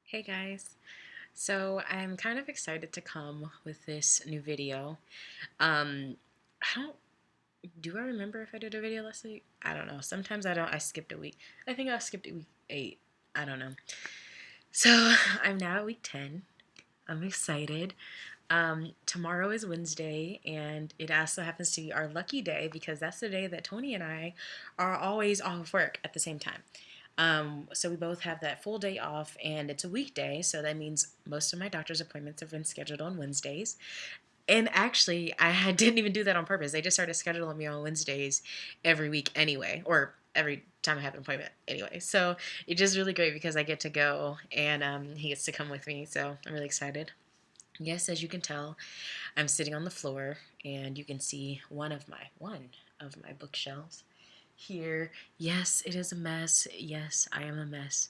Hey guys, so I'm kind of excited to come with this new video. I don't, do I remember if I did a video last week? I don't know. Sometimes I don't, I skipped a week. I think I skipped week 8. I don't know. So I'm now at week 10. I'm excited. Tomorrow is Wednesday, and it also happens to be our lucky day because that's the day that Tony and I are always off work at the same time. So we both have that full day off, and it's a weekday, so that means most of my doctor's appointments have been scheduled on Wednesdays. And actually, didn't even do that on purpose. They just started scheduling me on Wednesdays every week anyway, or every time I have an appointment anyway. So it's just really great because I get to go, and he gets to come with me. So I'm really excited. Yes, as you can tell, I'm sitting on the floor, and you can see one of my bookshelves here. Yes, it is a mess. Yes, I am a mess.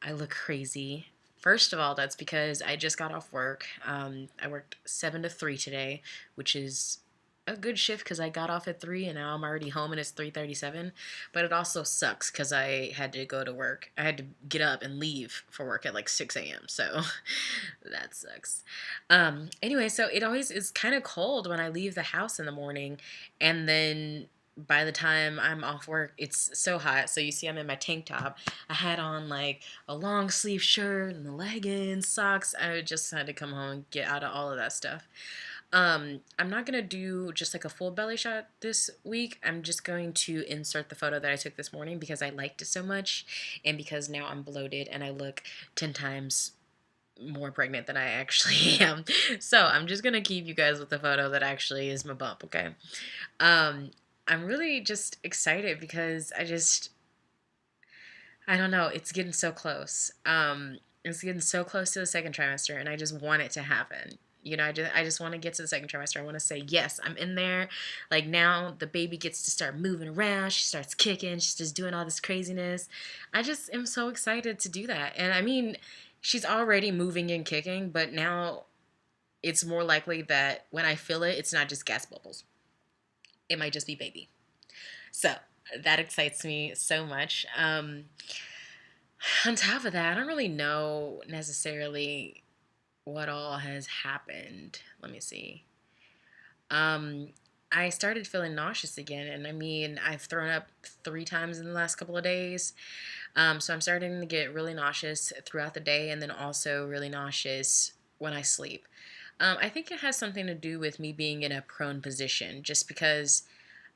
I look crazy. First of all, that's because I just got off work. I worked 7 to 3 today, which is a good shift because I got off at 3 and now I'm already home and it's 3:37. But it also sucks because I had to go to work. I had to get up and leave for work at like 6 a.m. So that sucks. Anyway, so it always is kind of cold when I leave the house in the morning, and then by the time I'm off work, it's so hot. So you see, I'm in my tank top. I had on like a long sleeve shirt and the leggings, socks. I just had to come home and get out of all of that stuff. I'm not gonna do just like a full belly shot this week. I'm just going to insert the photo that I took this morning because I liked it so much, and because now I'm bloated and I look 10 times more pregnant than I actually am. So I'm just gonna keep you guys with the photo that actually is my bump, okay? Um, I'm really just excited because I don't know, it's getting so close. It's getting so close to the second trimester, and I just want it to happen. I just want to get to the second trimester. I want to say, yes, I'm in there. Like now, the baby gets to start moving around. She starts kicking. She's just doing all this craziness. I just am so excited to do that. And I mean, she's already moving and kicking, but now it's more likely that when I feel it, it's not just gas bubbles. It might just be baby. So that excites me so much. On top of that, I don't really know necessarily what all has happened. Let me see. Um, I started feeling nauseous again, and I mean, I've thrown up 3 times in the last couple of days. So I'm starting to get really nauseous throughout the day, and then also really nauseous when I sleep. I think it has something to do with me being in a prone position, just because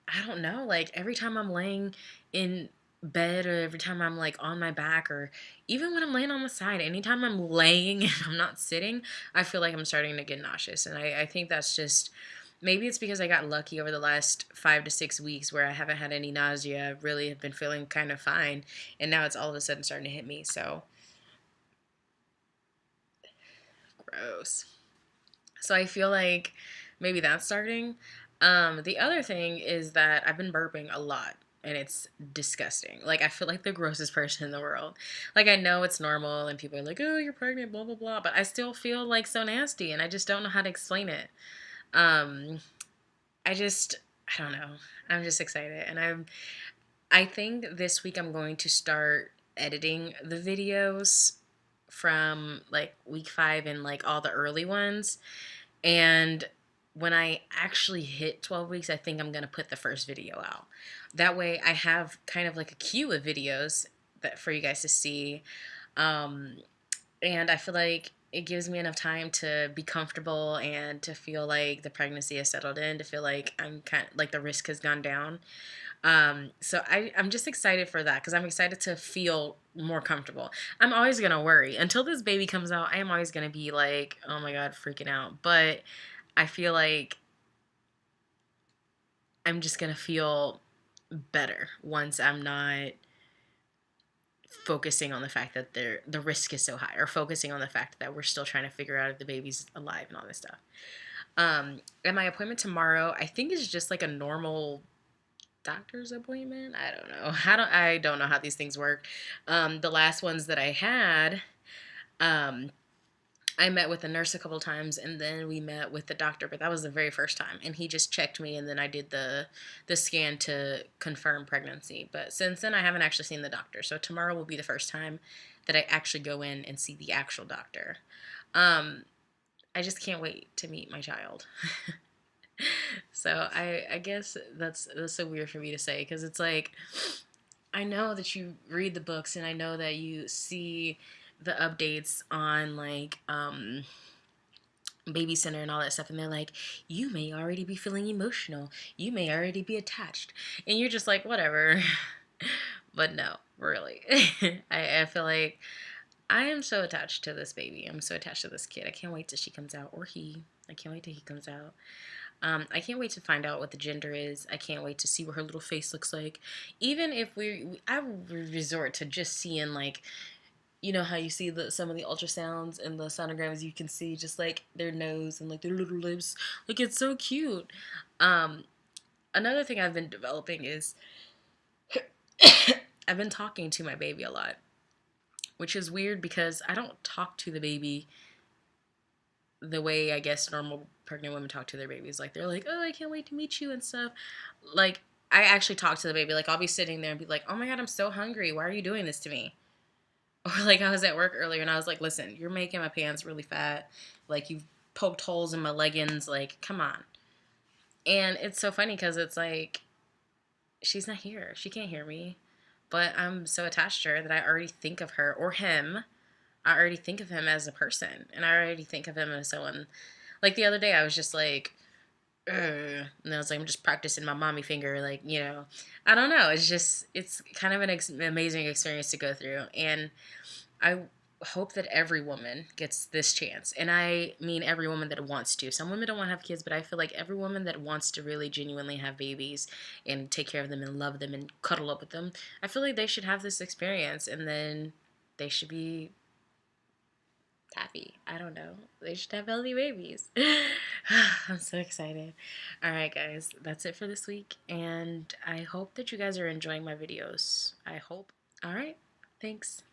I don't know, like every time I'm laying in bed or every time I'm like on my back or even when I'm laying on the side, anytime I'm laying and I'm not sitting, I feel like I'm starting to get nauseous. And I think that's just maybe it's because I got lucky over the last 5 to 6 weeks where I haven't had any nausea. I really have been feeling kind of fine. And now it's all of a sudden starting to hit me. So gross. So I feel like maybe that's starting. The other thing is that I've been burping a lot and it's disgusting. Like I feel like the grossest person in the world. Like I know it's normal and people are like, "Oh, you're pregnant, blah blah blah," but I still feel like so nasty and I just don't know how to explain it. Um, I don't know. I'm just excited and I think this week I'm going to start editing the videos from like week 5 and like all the early ones, and when I actually hit 12 weeks, I think I'm going to put the first video out. That way I have kind of like a queue of videos that for you guys to see. Um, and I feel like it gives me enough time to be comfortable and to feel like the pregnancy has settled in, to feel like I'm kind of like the risk has gone down. So I'm just excited for that because I'm excited to feel more comfortable. I'm always gonna worry until this baby comes out. I am always gonna be like, oh my god, freaking out. But I feel like I'm just gonna feel better once I'm not focusing on the fact that the risk is so high, or focusing on the fact that we're still trying to figure out if the baby's alive and all this stuff. And my appointment tomorrow, I think is just like a normal doctor's appointment. I don't know. I don't know how these things work. The last ones that I had, um, I met with the nurse a couple times, and then we met with the doctor, but that was the very first time. And he just checked me, and then I did the scan to confirm pregnancy. But since then, I haven't actually seen the doctor. So tomorrow will be the first time that I actually go in and see the actual doctor. Um, I just can't wait to meet my child. So I guess that's so weird for me to say, because it's like, I know that you read the books and I know that you see the updates on like baby center and all that stuff, and they're like, you may already be feeling emotional, you may already be attached, and you're just like, whatever. But no, really. I feel like I am so attached to this baby. I'm so attached to this kid. I can't wait till she comes out, or he. I can't wait till he comes out. I can't wait to find out what the gender is. I can't wait to see what her little face looks like. Even if I resort to just seeing, like, you know how you see some of the ultrasounds and the sonograms, you can see just like their nose and like their little lips. Like, it's so cute. Um, Another thing I've been developing is I've been talking to my baby a lot, which is weird because I don't talk to the baby the way I guess normal pregnant women talk to their babies. Like, they're like, oh, I can't wait to meet you and stuff. Like, I actually talk to the baby. Like, I'll be sitting there and be like, oh my God, I'm so hungry. Why are you doing this to me? Or like, I was at work earlier and I was like, listen, you're making my pants really fat. Like, you've poked holes in my leggings. Like, come on. And it's so funny because it's like, she's not here. She can't hear me. But I'm so attached to her that I already think of her, or him. I already think of him as a person. And I already think of him as someone. Like, the other day, I was just like, ugh. And I was like, I'm just practicing my mommy finger. Like, you know, I don't know. It's just, it's kind of an amazing experience to go through. And I hope that every woman gets this chance. And I mean every woman that wants to. Some women don't want to have kids, but I feel like every woman that wants to really genuinely have babies and take care of them and love them and cuddle up with them, I feel like they should have this experience, and then they should be happy. I don't know. They should have healthy babies. I'm so excited. All right, guys, that's it for this week. And I hope that you guys are enjoying my videos. I hope. All right. Thanks.